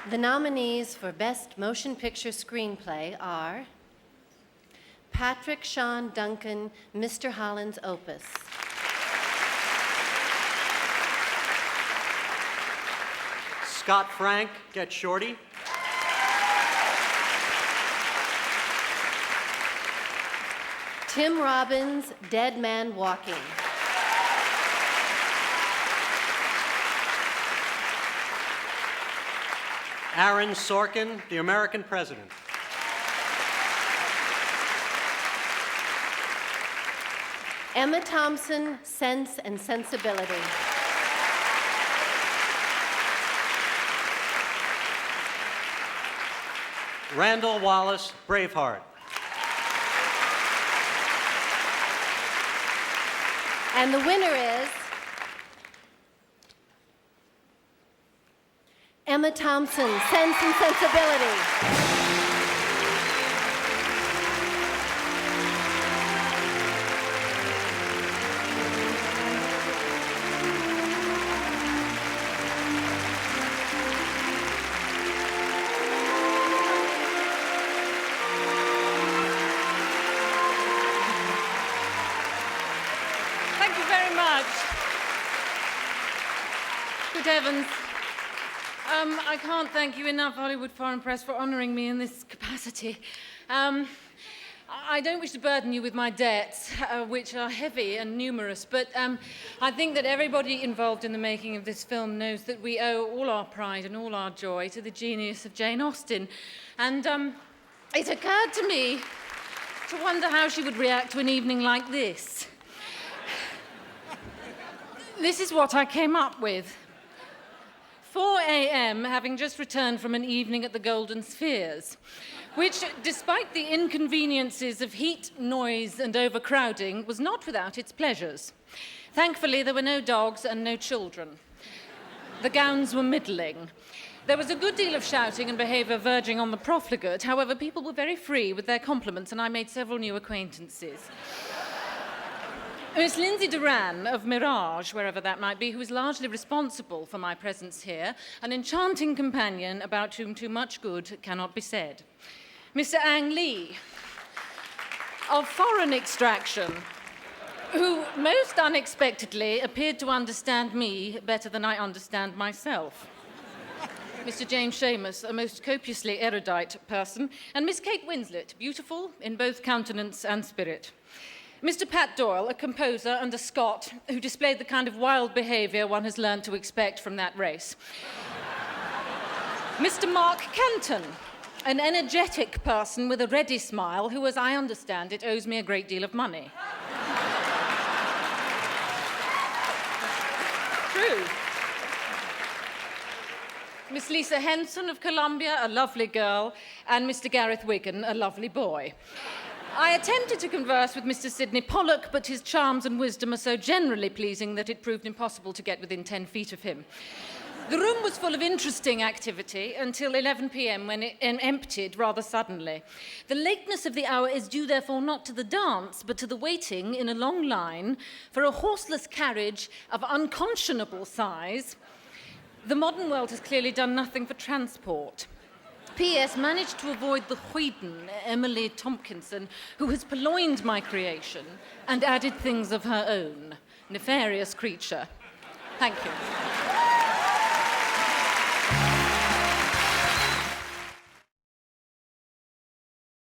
The nominees for Best Motion Picture Screenplay are Patrick Sean Duncan, Mr. Holland's Opus. Scott Frank, Get Shorty. Tim Robbins, Dead Man Walking. Aaron Sorkin, The American President. Emma Thompson, Sense and Sensibility. Randall Wallace, Braveheart. And the winner is Emma Thompson, Sense and Sensibility. Thank you very much. Good heavens. I can't thank you enough, Hollywood Foreign Press, for honouring me in this capacity. I don't wish to burden you with my debts, which are heavy and numerous, but I think that everybody involved in the making of this film knows that we owe all our pride and all our joy to the genius of Jane Austen. And it occurred to me to wonder how she would react to an evening like this. This is what I came up with. 4 a.m., having just returned from an evening at the Golden Spheres, which, despite the inconveniences of heat, noise, and overcrowding, was not without its pleasures. Thankfully, there were no dogs and no children. The gowns were middling. There was a good deal of shouting and behaviour verging on the profligate. However, people were very free with their compliments, and I made several new acquaintances. Miss Lindsay Duran of Mirage, wherever that might be, who is largely responsible for my presence here, an enchanting companion about whom too much good cannot be said. Mr. Ang Lee, of foreign extraction, who most unexpectedly appeared to understand me better than I understand myself. Mr. James Seamus, a most copiously erudite person, and Miss Kate Winslet, beautiful in both countenance and spirit. Mr. Pat Doyle, a composer and a Scot who displayed the kind of wild behaviour one has learned to expect from that race. Mr. Mark Kenton, an energetic person with a ready smile who, as I understand it, owes me a great deal of money. True. Miss Lisa Henson of Columbia, a lovely girl, and Mr. Gareth Wigan, a lovely boy. I attempted to converse with Mr. Sidney Pollock, but his charms and wisdom are so generally pleasing that it proved impossible to get within 10 feet of him. The room was full of interesting activity until 11 p.m. when it emptied rather suddenly. The lateness of the hour is due, therefore, not to the dance, but to the waiting in a long line for a horseless carriage of unconscionable size. The modern world has clearly done nothing for transport. P.S. managed to avoid the Whedon, Emily Tompkinson, who has purloined my creation and added things of her own. Nefarious creature. Thank you.